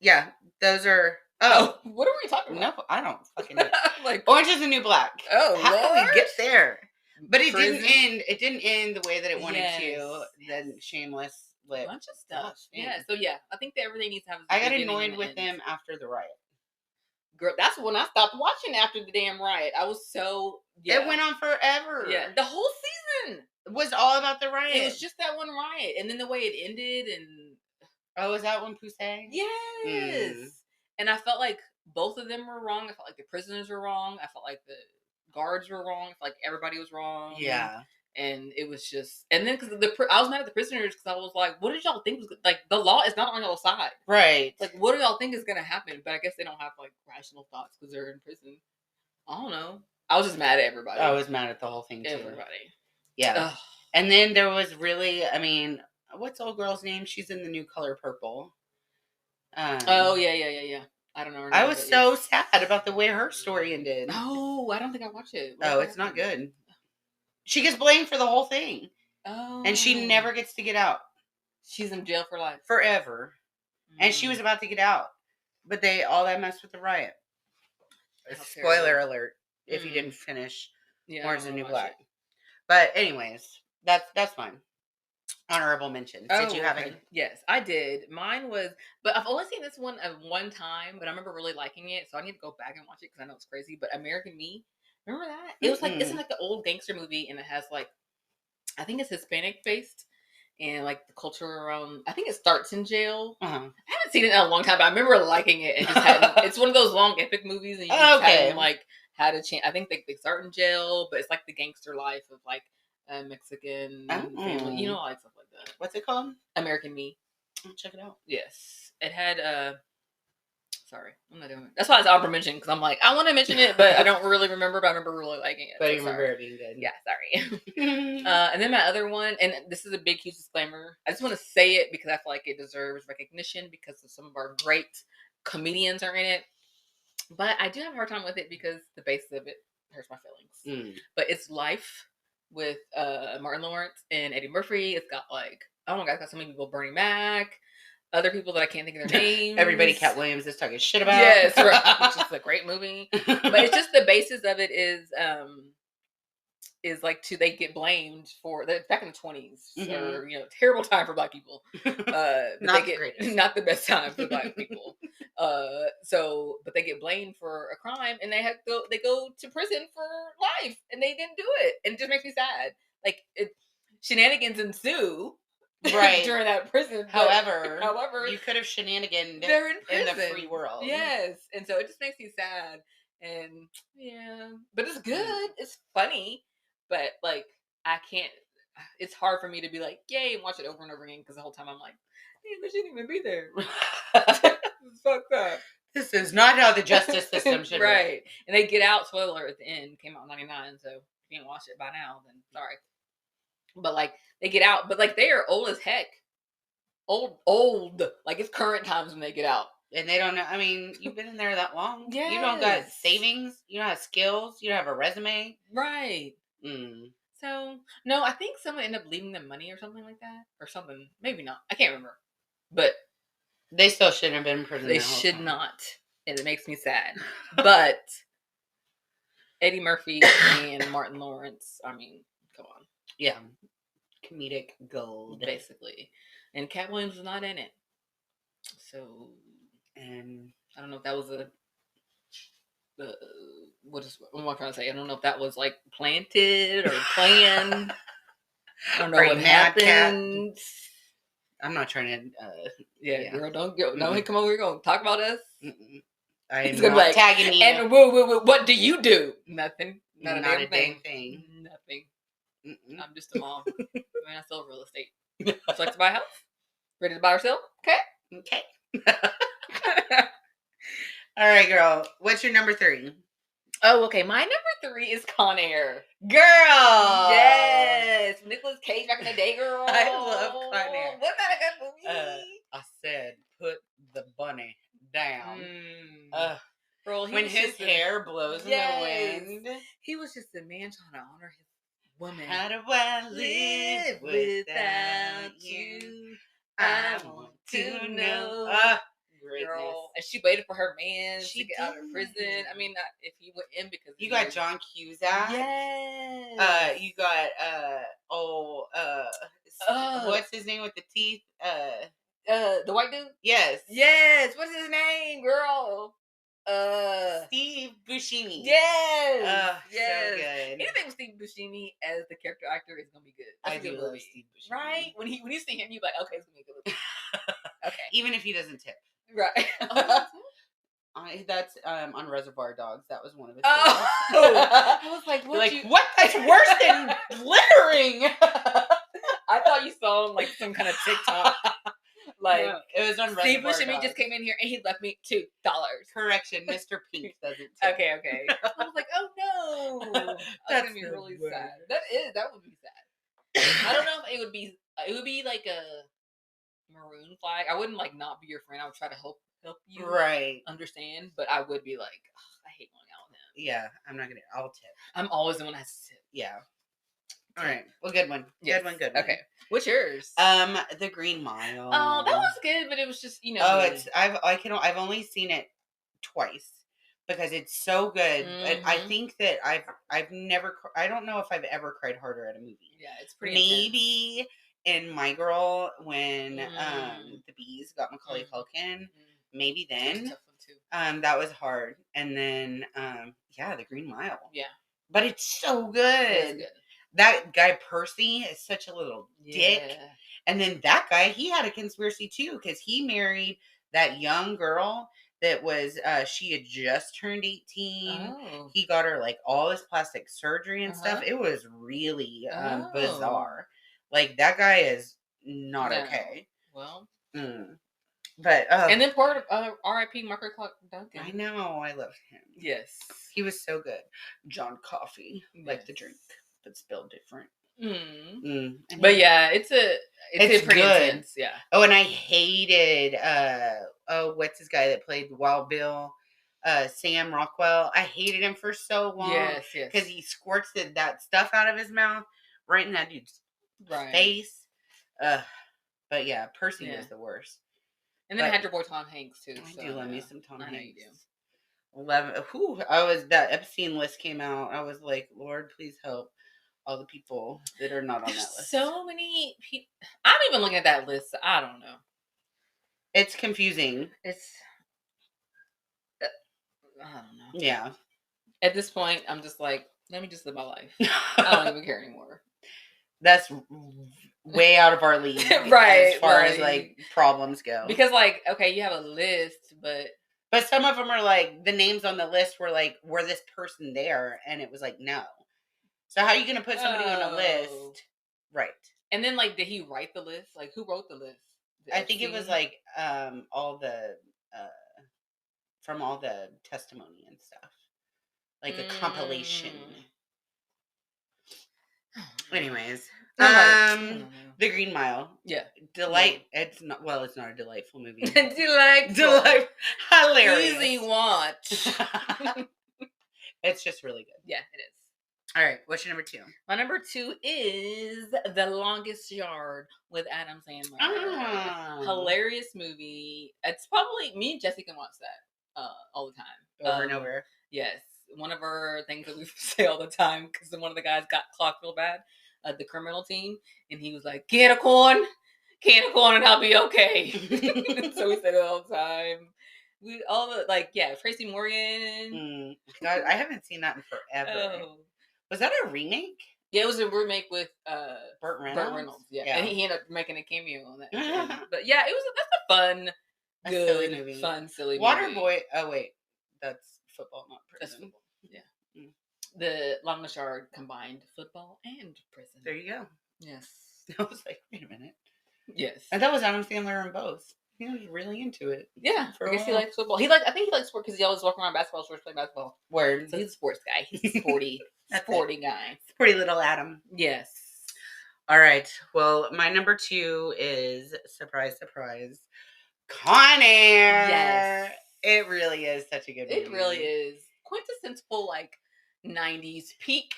yeah, those are. Oh, what are we talking about? No, I don't fucking know. Like Orange is the New Black. Oh, how did we get there? But it Prison? didn't end. It didn't end the way that it wanted to. Then Shameless lit. A bunch of stuff. Yeah. So yeah, I think that everything needs to have. I got annoyed with them after the riot. Girl, that's when I stopped watching after the damn riot. I was so. Yeah. It went on forever. Yeah, the whole season was all about the riot. It was just that one riot, and then the way it ended, and was that one Poussey? Yes. And I felt like both of them were wrong. I felt like the prisoners were wrong. I felt like the guards were wrong. I felt like everybody was wrong. Yeah. And it was just, and then because I was mad at the prisoners because I was like, what did y'all think was like? The law is not on y'all side, right? Like, what do y'all think is gonna happen? But I guess they don't have like rational thoughts because they're in prison. I don't know. I was just mad at everybody. I was mad at the whole thing too. Everybody. Yeah. Ugh. And then there was really, I mean, what's old girl's name? She's in The New Color Purple. Oh yeah. I don't know. Her name, I was so sad about the way her story ended. Oh, I don't think I watched it. It's not good. She gets blamed for the whole thing. Oh. And she never gets to get out. She's in jail for life. Forever. And she was about to get out. But all that messed with the riot. Spoiler alert if you didn't finish Orange is the New Black. But anyways, that's fine. Honorable mentions. Did you have any? Yes, I did. Mine was, but I've only seen this one one time, but I remember really liking it, so I need to go back and watch it because I know it's crazy. But American Me, remember that? It was like it's like the old gangster movie, and it has like, I think it's Hispanic based, and like the culture around. I think it starts in jail. I haven't seen it in a long time, but I remember liking it and just hadn't. It's one of those long epic movies, and you just hadn't like had a chance. I think they start in jail, but it's like the gangster life of like a Mexican family, you know, like stuff like that. What's it called? American Me. I'll check it out. Yes, it had. Sorry, I'm not doing it. That's why it's honorable mention because I'm like I want to mention it, but I don't really remember. But I remember really liking it. But you remember it being good. Yeah, sorry. And then my other one, and this is a big, huge disclaimer. I just want to say it because I feel like it deserves recognition because of some of our great comedians are in it. But I do have a hard time with it because the basis of it hurts my feelings. But it's Life with Martin Lawrence and Eddie Murphy. It's got like, oh my God, it's got so many people, Bernie Mac, other people that I can't think of their names. Everybody Katt Williams is talking shit about. Yes, right, which is a great movie. But it's just the basis of it is like they get blamed for back in the 20s or terrible time for Black people. Not the best time for Black people. But they get blamed for a crime and they go to prison for life and they didn't do it, and it just makes me sad. Like shenanigans ensue. Right. During that prison. However, you could have shenaniganed they're in the free world. Yes. And so it just makes me sad. And but it's good. It's funny. But like I can't. It's hard for me to be like, yay, and watch it over and over again because the whole time I'm like, damn, they shouldn't even be there. It's fucked up. This is not how the justice system should be. Right. And they get out. Spoiler at the end came out in '99. So if you didn't watch it by now, then sorry. But like they get out, but like they are old as heck. Old. Like it's current times when they get out. And they don't know. I mean, you've been in there that long. Yes. You don't got savings. You don't have skills. You don't have a resume. Right. So, no, I think someone ended up leaving them money or something like that. Or something. Maybe not. I can't remember. But they still shouldn't have been in prison. They should not. And it makes me sad. But Eddie Murphy and Martin Lawrence, I mean, come on. Yeah. Comedic gold. Basically. And Katt Williams was not in it. So, and I don't know if that was what am I trying to say? I don't know if that was like planted or planned. I don't know what happened. I'm not trying to. Girl, don't come over here. Go talk about us. He's gonna be like, tagging me. And what do you do? Nothing. Not a damn thing. Nothing. Mm-mm. I'm just a mom. I sell real estate. Would you like to buy a house? Ready to buy or sell? Okay. All right, girl. What's your number 3? Oh, okay. My number 3 is Con Air. Girl! Yes! Nicolas Cage back in the day, girl. I love Con Air. Wasn't that a good movie? I said, put the bunny down. Girl, when his hair blows in the wind. He was just a man trying to honor his woman. How do I live without you? I want to know. Girl, and she waited for her man to get out of prison. I mean, not if he went in because you got John Cusack. Yes. You got what's his name with the teeth? The white dude. Yes. What's his name, girl? Steve Buscemi. Yes. So good. Anything with Steve Buscemi as the character actor is gonna be good. That's I do love Steve Buscemi. Right? When you see him, you're like, okay, it's gonna be a good movie. Okay. Even if he doesn't tip. Right. That's on Reservoir Dogs. That was one of his. I was like, what? That's worse than littering. I thought you saw him like some kind of TikTok. Like no, it was on Steve Reservoir Buscemi Dogs. just came in here and he left me $2. Correction, Mr. Pink doesn't tip. Okay. I was like, oh no. That's gonna be really sad. That would be sad. I don't know if it would be like a maroon flag. I wouldn't like not be your friend. I would try to help you understand, but I would be like, I hate going out with him. Yeah, I'll tip. I'm always the one that has to tip. Yeah. All right. Well, good one. Yes. Good one. Okay. What's yours? The Green Mile. Oh, that was good, but it was just, I've only seen it twice because it's so good. But I think that I don't know if I've ever cried harder at a movie. Yeah, it's pretty maybe intense. In My Girl when the bees got Macaulay Culkin. Maybe then. That was hard. And then The Green Mile. Yeah. But it's so good. It's good. That guy Percy is such a little dick. And then that guy, he had a conspiracy too, because he married that young girl that was she had just turned 18. Oh. He got her like all this plastic surgery and stuff. It was really bizarre. Like that guy is not okay. Well. But and then part of R.I.P. Margaret Clark Duncan. I know, I love him. Yes. He was so good. John Coffey, like the drink. But spelled different. But yeah, it's pretty good. Intense. Yeah. Oh, and I hated what's his guy that played Wild Bill? Sam Rockwell. I hated him for so long. Yes. Because he squirts that stuff out of his mouth right in that dude's face. But yeah, Percy was the worst. And then I had your boy Tom Hanks too. I do love me some Tom Hanks. I know you do. 11. That Epstein list came out. I was like, Lord, please help all the people that are not on that list. So many people. I'm even looking at that list. I don't know. It's confusing. I don't know. Yeah. At this point, I'm just like, let me just live my life. I don't even care anymore. That's way out of our league. Right. As far as like problems go. Because like, okay, you have a list, but some of them are like, the names on the list were like, were this person there? And it was like, no. So how are you going to put somebody on a list? Right. And then like, did he write the list? Like who wrote the list? I think it was like, all the, from all the testimony and stuff. Like a compilation. Anyways. The Green Mile. Yeah. It's not a delightful movie. Delightful. Hilarious. Easy watch. It's just really good. Yeah, it is. All right. What's your number 2? My number 2 is The Longest Yard with Adam Sandler. Hilarious movie. It's probably, me and Jesse can watch that all the time. Over and over. Yes. One of our things that we say all the time, because one of the guys got clocked real bad. The criminal team, and he was like, can of corn, and I'll be okay. So we said it all the time. Tracy Morgan. God, I haven't seen that in forever. Was that a remake? Yeah, it was a remake with Burt Reynolds. Yeah, and he ended up making a cameo on that. But yeah, that's a fun, good, silly movie. Silly movie. Waterboy. Oh wait, that's football, not prison. Football. Yeah. The Longest Yard combined football and prison. There you go. Yes. I was like, wait a minute. Yes. And that was Adam Sandler in both. He was really into it. Yeah. I guess he likes football. I think he likes sport because he always walks around basketball shorts playing basketball. Word. So he's a sports guy. He's a sporty, sporty guy. Sporty little Adam. Yes. All right. Well, my number 2 is, surprise, surprise, Con Air. Yes. It really is such a good movie. It really is. Quintessential, 90s peak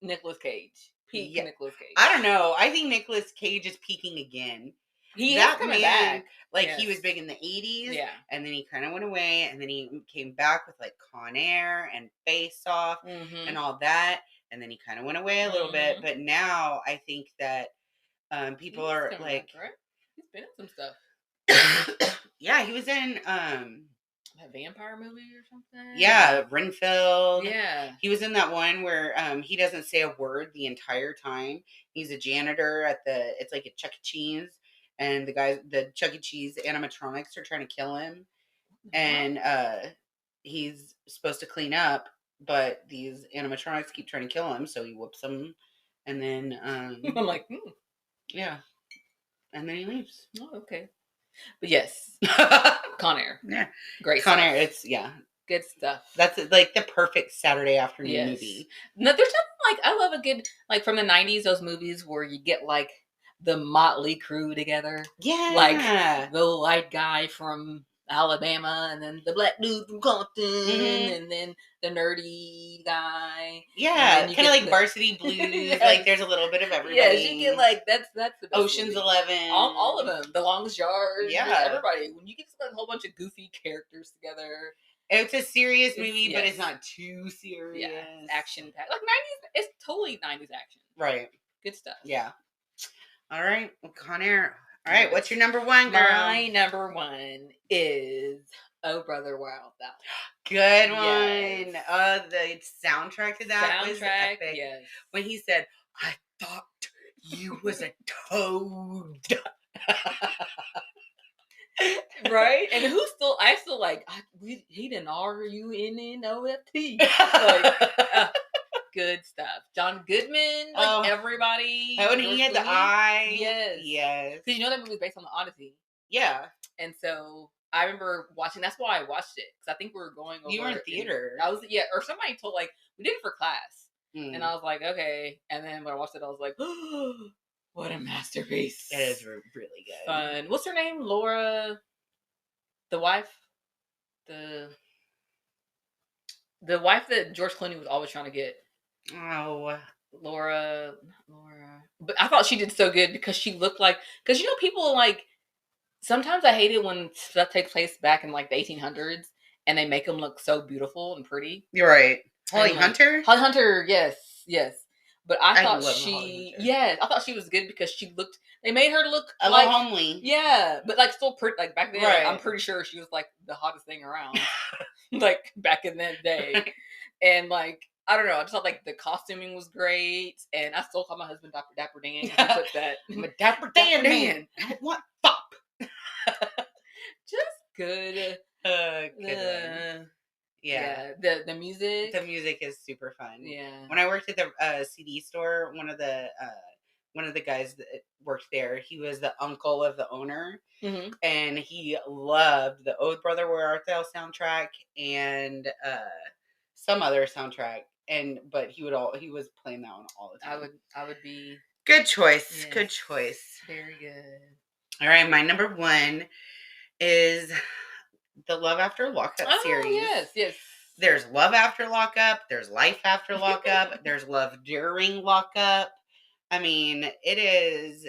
Nicolas Cage. Nicolas Cage. I don't know. I think Nicolas Cage is peaking again. He is coming back. He was big in the 80s. Yeah. And then he kind of went away. And then he came back with Con Air and Face Off and all that. And then he kind of went away a little bit. But now I think that people are like... Back, right? He's been in some stuff. Yeah, he was in... that vampire movie or something? Yeah, Renfield. Yeah. He was in that one where he doesn't say a word the entire time. He's a janitor at it's like a Chuck E. Cheese. And the Chuck E. Cheese animatronics are trying to kill him. And he's supposed to clean up, but these animatronics keep trying to kill him, so he whoops them. And then... I'm like, Yeah. And then he leaves. Oh, okay. But yes. Con Air. Yeah. Great Con stuff. Air, it's, yeah. Good stuff. That's the perfect Saturday afternoon movie. No, there's nothing I love a good, from the 90s, those movies where you get, the Motley Crew together. Yeah. The white guy from Alabama, and then the black dude from Compton, and then the nerdy guy. Yeah, kind of like Varsity Blues. There's a little bit of everybody. Yeah, you get that's the best Ocean's movie. 11. All of them. The Longest Yard. Yeah, everybody. When you get a whole bunch of goofy characters together. It's a serious movie, but it's not too serious. Yeah, action packed. 90s. It's totally 90s action. Right. Good stuff. Yeah. All right, well, Con Air. All right, what's your number 1, girl? My number 1 is Oh Brother Wild Thou. Good one. Yes. The soundtrack to that was epic. Yes. When he said, "I thought you was a toad." Right? And I still he didn't R-U-N-N-O-F-T. Good stuff. John Goodman, everybody. Oh, and he had the eye. Yes. Yes. Because you know that movie was based on the Odyssey. Yeah. And so I remember watching, that's why I watched it. Because I think we were going over. You were in theater. Or somebody told, we did it for class. And I was like, okay. And then when I watched it, I was like, oh, what a masterpiece. It is really good. Fun. What's her name? Laura, the wife? The wife that George Clooney was always trying to get. Oh, Laura. But I thought she did so good because she looked because people sometimes I hate it when stuff takes place back in the 1800s and they make them look so beautiful and pretty. You're right. Holly Hunter? Holly Hunter, yes. But I thought I thought she was good because they made her look a little homely. Yeah, but still pretty, back then, right. I'm pretty sure she was the hottest thing around. Back in that day. And I don't know. I just thought the costuming was great, and I still call my husband Dapper Dan. He puts that. I'm a Dapper Dan. What fop? Just good. Good. Yeah. The music. The music is super fun. Yeah. When I worked at the CD store, one of the guys that worked there, he was the uncle of the owner, and he loved the Oh Brother Where Art Thou soundtrack and some other soundtrack. But he was playing that one all the time. I would be good choice. Yes. Good choice. Very good. All right, my number 1 is the Love After Lockup series. Yes. There's Love After Lockup. There's Life After Lockup. There's Love During Lockup. I mean, it is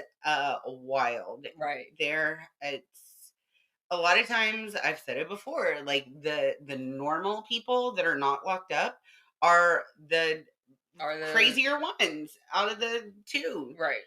wild. Right. It's a lot of times, I've said it before, the normal people that are not locked up are the crazier ones out of the two. Right.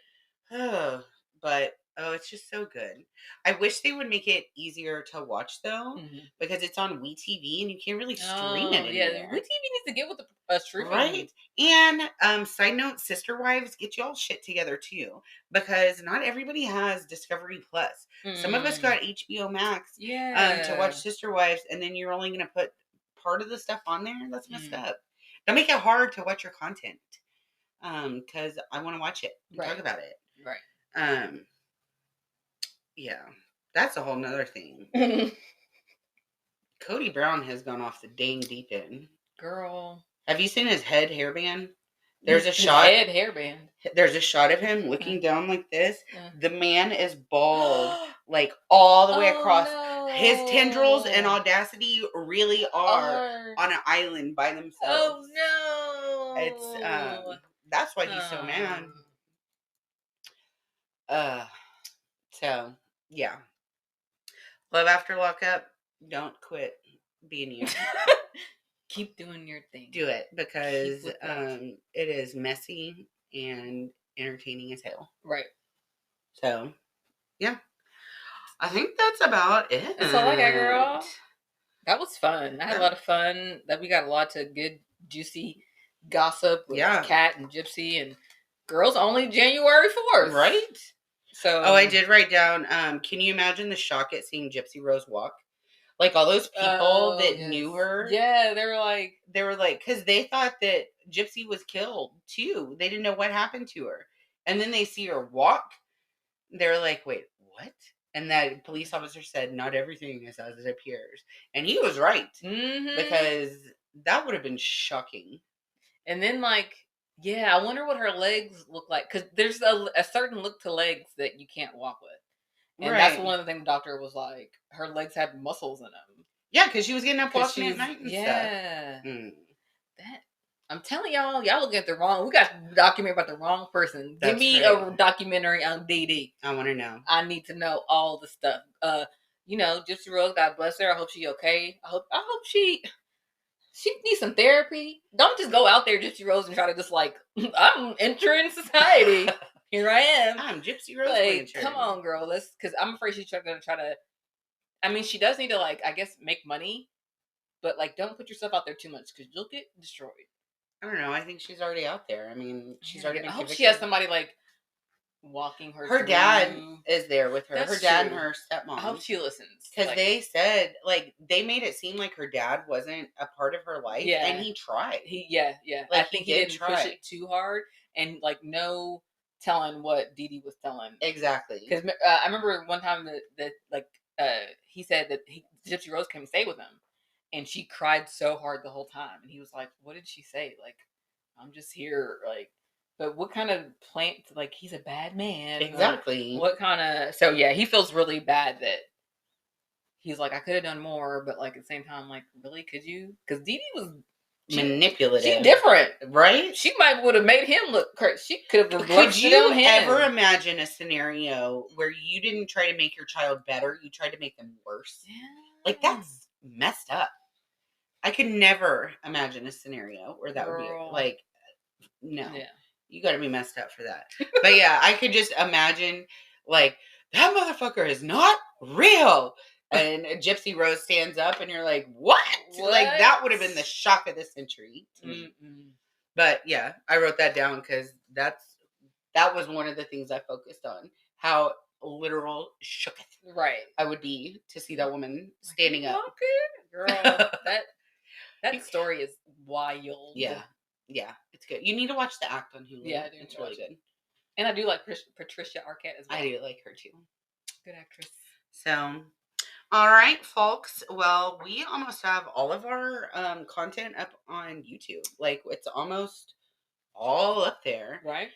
But it's just so good. I wish they would make it easier to watch though, because it's on WeTV and you can't really stream it anymore. Yeah, WeTV needs to get with the streaming. Right. And side note, Sister Wives, get y'all shit together too, because not everybody has Discovery Plus. Some of us got HBO Max to watch Sister Wives, and then you're only going to part of the stuff on there. That's messed up. Don't make it hard to watch your content. Because I want to watch it and talk about it. Right. Yeah. That's a whole nother thing. Cody Brown has gone off the dang deep end. Girl. Have you seen his head hairband? There's a shot. Head hairband. There's a shot of him looking down like this. The man is bald, like all the way across. No. His tendrils and audacity really are on an island by themselves. Oh no! It's that's why he's so mad. So yeah. Love After Lockup. Don't quit being you. Keep doing your thing. Do it because it is messy and entertaining as hell. Right. So, yeah. I think that's about it. That's all I got, girl. That was fun. I had a lot of fun. That we got a lot of good, juicy gossip with Katt and Gypsy and girls only January 4th. Right? So I did write down, can you imagine the shock at seeing Gypsy Rose walk? Like all those people that knew her. Yeah, they were like, because they thought that Gypsy was killed too. They didn't know what happened to her. And then they see her walk. They're like, wait, what? And that police officer said, not everything is as it appears. And he was right. Mm-hmm. Because that would have been shocking. And then I wonder what her legs look like. Because there's a certain look to legs that you can't walk with. And that's one of the things the doctor was like, her legs had muscles in them. Yeah, because she was getting up walking at night and stuff. Yeah. I'm telling y'all looking at the wrong, we got a documentary about the wrong person. Give me a documentary on DD. I want to know. I need to know all the stuff. Gypsy Rose, God bless her. I hope she okay. I hope she needs some therapy. Don't just go out there, Gypsy Rose, and try to just I'm entering society. Here I am. I'm Gypsy Rose Blanchard. Come on, girl. Because I'm afraid she's going to try to. I mean, she does need to I guess make money, but don't put yourself out there too much because you'll get destroyed. I don't know. I think she's already out there. I mean, she's already been convicted. I hope she has somebody walking her. Her dad is there with her. That's her dad true. And her stepmom. I hope she listens because they said they made it seem like her dad wasn't a part of her life. Yeah, and he tried. I think he didn't push it too hard and no telling what Dee Dee was telling. Exactly. Because I remember one time that he said that Gypsy Rose came to stay with him, and she cried so hard the whole time, and he was like, "What did she say? I'm just here, But what kind of plant? He's a bad man. Exactly. What kind of? So yeah, he feels really bad that he's like, I could have done more, but at the same time, really, could you? Because Dee Dee was manipulative. She's different, right? She might would have made him look crazy. She could have. Could you ever imagine a scenario where you didn't try to make your child better, you tried to make them worse? Yeah. That's messed up. I could never imagine a scenario where that would be no. Yeah. You got to be messed up for that. But yeah, I could just imagine that motherfucker is not real. And Gypsy Rose stands up and you're like, what? That would have been the shock of the century to me. But yeah, I wrote that down because that was one of the things I focused on. How literal shooketh I would be to see that woman standing up. Girl, that story is wild. Yeah. Yeah, it's good. You need to watch The Act on Hulu. Yeah, I do. It's really good. And I do like Patricia Arquette as well. I do like her too. Good actress. So, all right, folks. Well, we almost have all of our content up on YouTube. It's almost all up there. Right.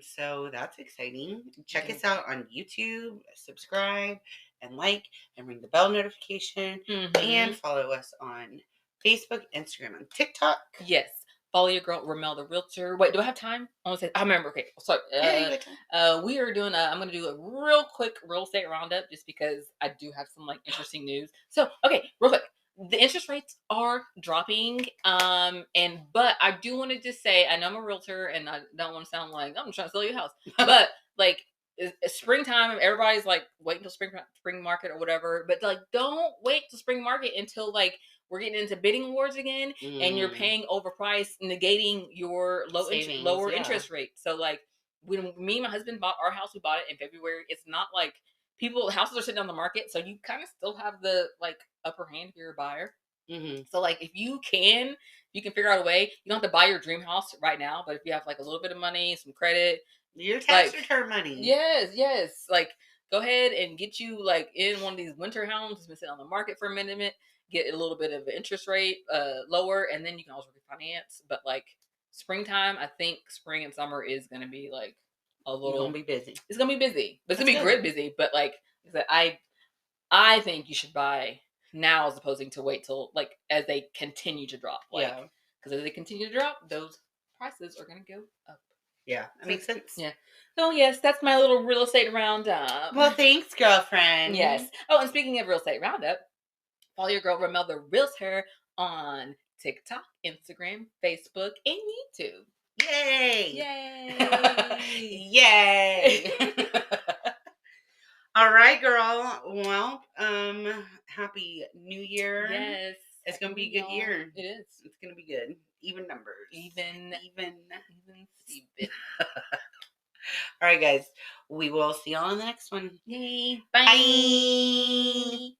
So that's exciting. Check us out on YouTube. Subscribe and and ring the bell notification. And follow us on Facebook, Instagram, and TikTok. Yes. Follow your girl, Ramelle the Realtor. Wait, do I have time? I remember. Okay, sorry. We are doing I'm going to do a real quick real estate roundup just because I do have some interesting news. So, okay, real quick. The interest rates are dropping. But I do want to just say, I know I'm a realtor and I don't want to sound like I'm trying to sell you a house. But it's springtime, everybody's waiting till spring market or whatever. But don't wait till spring market until we're getting into bidding wars again, and you're paying overpriced, negating your lower interest rate. So, when me and my husband bought our house, we bought it in February. It's not houses are sitting on the market, so you kind of still have the upper hand if you're a buyer. Mm-hmm. So like if you can figure out a way, you don't have to buy your dream house right now, but if you have like a little bit of money, some credit, your tax return money. Yes. Like go ahead and get you like in one of these winter homes that's been sitting on the market for a minute, get a little bit of an interest rate lower, and then you can also refinance. But like springtime, I think spring and summer is gonna be like a little. You're gonna be busy. It's gonna be busy, but it's gonna be great busy. But like I think you should buy now as opposed to wait till like as they continue to drop. Like, yeah, because as they continue to drop, those prices are gonna go up. Yeah, that makes sense. Yeah. So yes, that's my little real estate roundup. Well, thanks, girlfriend. Yes. Oh, and speaking of real estate roundup, follow your girl Ramelle the Realtor on TikTok, Instagram, Facebook, and YouTube. Yay! Yay! Yay! All right, girl. Well, happy New Year. Yes. It's gonna be a good year. It is. It's gonna be good. Even numbers. Even. All right, guys. We will see y'all in the next one. Yay! Bye. Bye.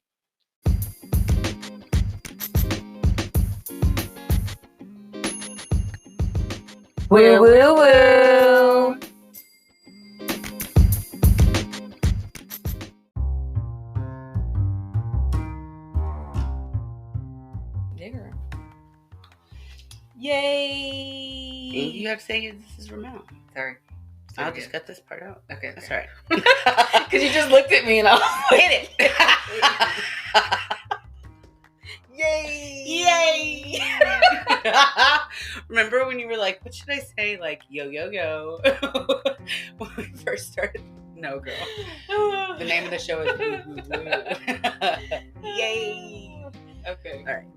Woo woo woo. Nigger. Yay! And you have to say this is Ramelle. Sorry. I'll just cut this part out. Okay. That's all right. Because you just looked at me and I was like, hit it. Yay! Yay! Remember when you were like, what should I say? Like, yo, yo, yo. When we first started? No, girl. The name of the show is Woo Woo Woo. Yay! Okay. All right.